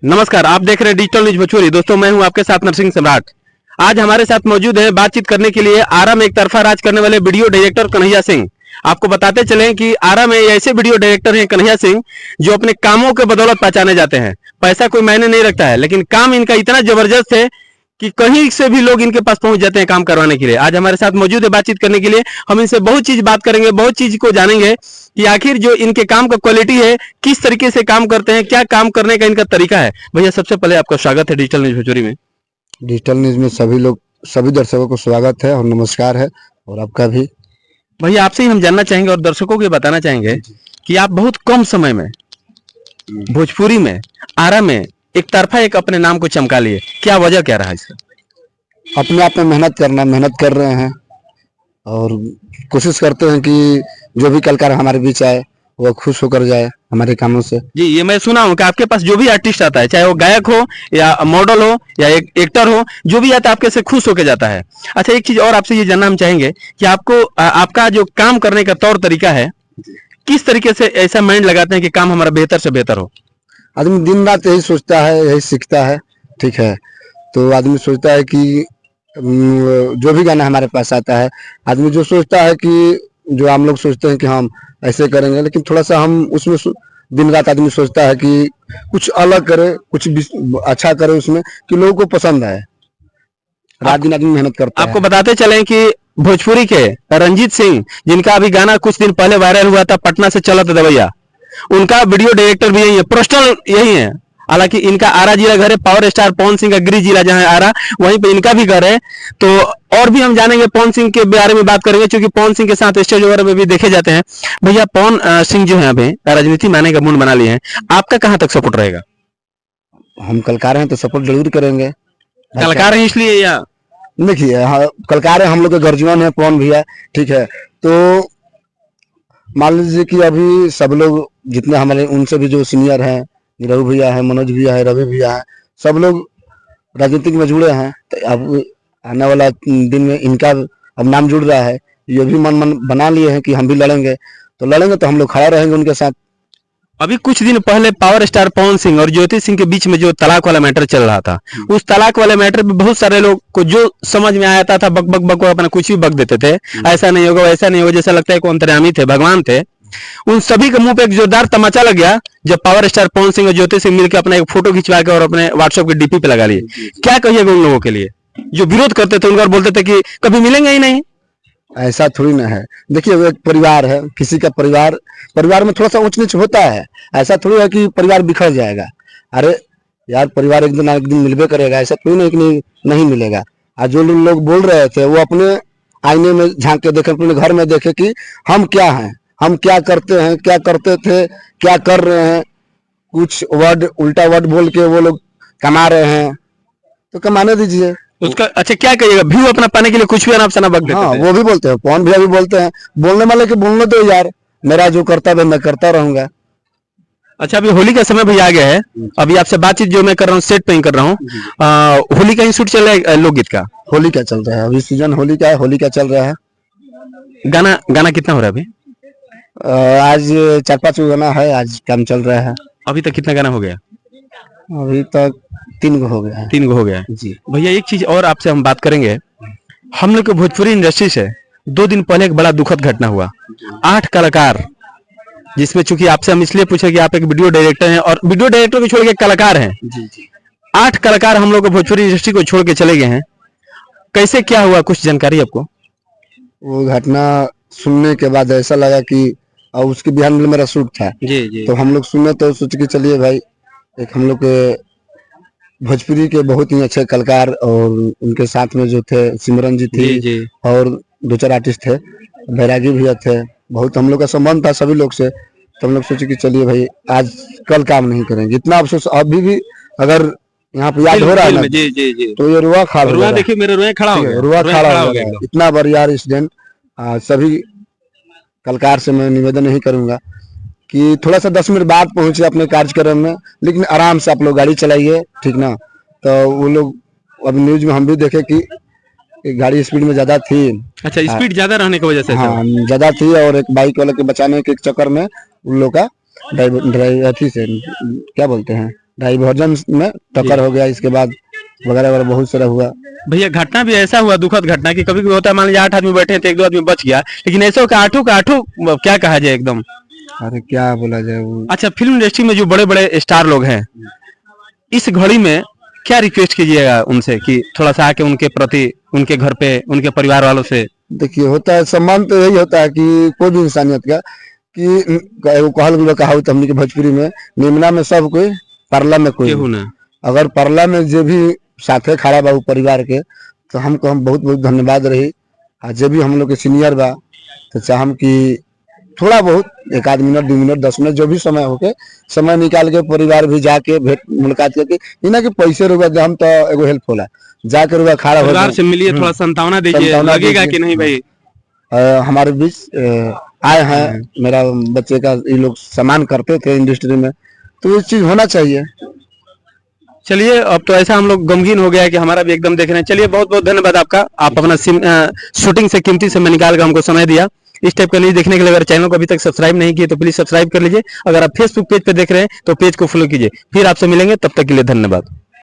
नमस्कार, आप देख रहे हैं डिजिटल न्यूज भोजपुरी। दोस्तों, मैं हूं आपके साथ नरसिंह सम्राट। आज हमारे साथ मौजूद है बातचीत करने के लिए आरा में एक तरफा राज करने वाले वीडियो डायरेक्टर कन्हैया सिंह। आपको बताते चलें कि आरा में ऐसे वीडियो डायरेक्टर हैं कन्हैया सिंह, जो अपने कामों के बदौलत पहचाने जाते हैं। पैसा कोई मायने नहीं रखता है, लेकिन काम इनका इतना जबरदस्त है कि कहीं से भी लोग इनके पास पहुंच जाते हैं काम करवाने के लिए। आज हमारे साथ मौजूद है बातचीत करने के लिए। हम इनसे बहुत चीज बात करेंगे, बहुत चीज को जानेंगे कि आखिर जो इनके काम का क्वालिटी है, किस तरीके से काम करते हैं, क्या काम करने का इनका तरीका है। भैया, सबसे पहले आपका स्वागत है डिजिटल न्यूज भोजपुरी में। डिजिटल न्यूज में सभी दर्शकों को स्वागत है और नमस्कार है, और आपका भी। भैया, आपसे ही हम जानना चाहेंगे और दर्शकों को बताना चाहेंगे कि आप बहुत कम समय में भोजपुरी में, आरा में एक तरफा एक अपने नाम को चमका लिए। क्या वजह क्या रहा इसका? अपने आप में मेहनत कर रहे हैं और कोशिश करते हैं कि जो भी कलाकार हमारे बीच आए वो खुश होकर जाए हमारे कामों से। जी, ये मैं सुना हूं कि आपके पास जो भी आर्टिस्ट आता है, चाहे वो गायक हो या मॉडल हो या एक एक्टर हो, जो भी आता है आपके से खुश होकर जाता है। अच्छा, एक चीज और आपसे ये जानना हम चाहेंगे कि आपको आपका जो काम करने का तौर तरीका है, किस तरीके से ऐसा माइंड लगाते हैं कि काम हमारा बेहतर से बेहतर हो। आदमी दिन रात यही सोचता है, यही सीखता है। ठीक है, तो आदमी सोचता है कि जो भी गाना हमारे पास आता है, आदमी जो सोचता है कि जो हम लोग सोचते हैं कि हम ऐसे करेंगे, लेकिन थोड़ा सा हम उसमें दिन रात आदमी सोचता है कि कुछ अलग करे, कुछ अच्छा करे उसमें, कि लोगों को पसंद आए। रात दिन आदमी मेहनत करता है। आपको बताते चलें कि भोजपुरी के रंजीत सिंह, जिनका अभी गाना कुछ दिन पहले वायरल हुआ था, पटना से चलत दवैया, उनका वीडियो डायरेक्टर भी यही है, प्रोफेशनल यही है। हालांकि इनका आरा जिला घर है, पावर स्टार पवन सिंह का गृह जिला जहां है आरा, वहीं पे इनका भी घर है। तो और भी हम जानेंगे, पवन सिंह के बारे में बात करेंगे, क्योंकि पवन सिंह के साथ स्टेज वगैरह में भी देखे जाते हैं। भैया, पवन सिंह जो है अभी राजनीति में आने का मूड बना लिए हैं, आपका कहां तक सपोर्ट रहेगा? हम कलाकार हैं तो सपोर्ट जरूर करेंगे। कलाकार है इसलिए या? देखिए, हाँ, कलाकार है, हम लोग के गर्जीवन है पवन भैया। ठीक है, तो मान लीजिए कि अभी सब लोग जितने हमारे उनसे भी जो सीनियर हैं, रघु भैया है, मनोज भैया है, रवि भैया है, सब लोग राजनीतिक में जुड़े हैं। तो अब आने वाला दिन में इनका अब नाम जुड़ रहा है, ये भी मन बना लिए हैं कि हम भी लड़ेंगे। तो हम लोग खड़ा रहेंगे उनके साथ। अभी कुछ दिन पहले पावर स्टार पवन सिंह और ज्योति सिंह के बीच में जो तलाक वाला मैटर चल रहा था, उस तलाक वाले मैटर में बहुत सारे लोग को जो समझ में आया था बक बक बक अपना कुछ भी बक देते थे। ऐसा नहीं होगा, वैसा नहीं होगा, जैसा लगता है कि अंतर्यामी थे, भगवान थे। उन सभी के मुंह पे एक जोरदार तमाचा लग गया जब पावर स्टार पवन सिंह और ज्योति सिंह मिलकर अपना एक फोटो खिंचवा के और अपने व्हाट्सएप के डीपी पे लगा लिए। क्या कहिएगा उन लोगों के लिए जो विरोध करते थे उनका और बोलते थे कि कभी मिलेंगे ही नहीं? ऐसा थोड़ी ना है। देखिए, वो एक परिवार है, किसी का परिवार में थोड़ा सा ऊंच नीच होता है। ऐसा थोड़ी है कि परिवार बिखर जाएगा। अरे यार, परिवार एक दिन मिलबे करेगा, ऐसा थोड़ी नहीं कि नहीं मिलेगा। आज जो लोग बोल रहे थे वो अपने आईने में झांक के देखे, अपने घर में देखे कि हम क्या हैं, हम क्या करते हैं, क्या करते थे, क्या कर रहे हैं। कुछ उल्टा वर्ड बोल के वो लोग कमा रहे हैं, तो कमाने दीजिए उसका। अच्छा, क्या कहिएगा, व्यू अपना पाने के लिए कुछ भी अनाप शनाप बक देते हाँ, थे। वो भी बोलते हैं, पवन भैया भी बोलते हैं। बोलने वाले के बोलने दो यार, मेरा जो कर्तव्य मैं करता रहूंगा। अच्छा, अभी होली का समय भी आ गया है। अभी आपसे बातचीत जो मैं कर रहा हूँ सेट पे ही कर रहा हूँ। होली का ही शूट चल रहा है लोकगीत का। होली का चल रहा है, अभी सीजन होली का है, होली का चल रहा है। गाना गाना कितना हो रहा है अभी? आज 4-5 गाना है, आज काम चल रहा है। अभी तक कितना गाना हो गया? अभी तक 3 हो गया है। 3 हो गया है जी भैया। एक चीज और आपसे हम बात करेंगे। हम लोग के भोजपुरी इंडस्ट्री से 2 दिन पहले एक बड़ा दुखद घटना हुआ। 8 कलाकार, जिसमें चूंकि आपसे हम इसलिए पूछे कि आप एक वीडियो डायरेक्टर हैं और वीडियो डायरेक्टर को छोड़ के कलाकार हैं। जी 8 कलाकार हम लोग भोजपुरी इंडस्ट्री को छोड़ के चले गए हैं। कैसे, क्या हुआ, कुछ जानकारी आपको? वो घटना सुनने के बाद ऐसा लगा कि, और उसके बिहान में मेरा शूट था। जी। तो हम लोग सुने तो सोच के चलिए भाई, एक हम लोग के भोजपुरी के बहुत ही अच्छे कलाकार, और उनके साथ में जो थे सिमरन जी थी, जी। और 2-4 आर्टिस्ट थे, बैरागी भैया थे। बहुत हम लोग का संबंध था सभी लोग से। तो हम लोग सोचे कि चलिए भाई, आज कल काम नहीं करेंगे। इतना अफसोस अभी भी अगर यहाँ पे याद हो रहा है ना, जी। तो ये रुआ खड़ा हो रुआ, रहा है। देखिए मेरे रुआ खड़ा हो गया, रुआ खड़ा हो गया गया। इतना बार यार इंसिडेंट। सभी कलाकार से मैं निवेदन नहीं करूंगा कि थोड़ा सा 10 मिनट बाद पहुंचे अपने कार्यक्रम में, लेकिन आराम से आप लोग गाड़ी चलाइए, ठीक ना। तो वो लोग अभी न्यूज में हम भी देखे कि गाड़ी स्पीड में ज्यादा थी। अच्छा, स्पीड ज्यादा रहने की वजह से? हाँ, ज्यादा थी, और एक बाइक वाले के बचाने के चक्कर में उन लोग का ड्राइवर से क्या बोलते हैं, डाइवर्जन में टक्कर हो गया, इसके बाद वगैरह वगैरह बहुत सारा हुआ। भैया घटना भी ऐसा हुआ, दुखद घटना, कि कभी कभी होता है मान लीजिए 8 आदमी बैठे थे, 1-2 आदमी बच गया, लेकिन ऐसा हो कि आठों का आठों क्या कहा जाए एकदम। अरे क्या बोला जाए वो। अच्छा, फिल्म इंडस्ट्री में जो बड़े बड़े स्टार लोग हैं, इस घड़ी में क्या रिक्वेस्ट कीजिएगा उनसे कि थोड़ा सा आके उनके प्रति, उनके घर पे, उनके परिवार वालों से। देखिए होता है सम्मान तो यही होता है कि कोई भी इंसानियत का कि एगो कहल गुलो कहावत हमनी के भोजपुरी में, निमना में सब कोई परला में कोई। केहू ना। अगर परला में जो भी साथे खड़ा बा उ परिवार के, तो हमको हम बहुत बहुत धन्यवाद रही। आ जो भी हम लोग के सीनियर बा, तो चाहम कि थोड़ा बहुत 1 आध मिनट 2 मिनट 10 मिनट जो भी समय होके, समय निकाल के परिवार भी जाके भेंट मुलाकात करके, इना कि पैसे रुपया दे हम तो एगो हेल्प होला, जाके रुपया खड़ा हो परिवार से मिलिए, थोड़ा सांत्वना दीजिए, सांत्वना लगेगा दीजिए। कि नहीं भाई हमारे बीच आए हैं, मेरा बच्चे का ये लोग सामान करते थे इंडस्ट्री में, तो ये चीज होना चाहिए। चलिए, अब तो ऐसा हम लोग गमगीन हो गया है कि हमारा भी एकदम देख रहे हैं। चलिए, बहुत बहुत धन्यवाद आपका, आप अपना शूटिंग से कीमती समय निकाल कर हमको समय दिया। इस टाइप का न्यूज देखने के लिए अगर चैनल को अभी तक सब्सक्राइब नहीं किए तो प्लीज सब्सक्राइब कर लीजिए। अगर आप फेसबुक पेज पे देख रहे हैं तो पेज को फॉलो कीजिए। फिर आपसे मिलेंगे, तब तक के लिए धन्यवाद।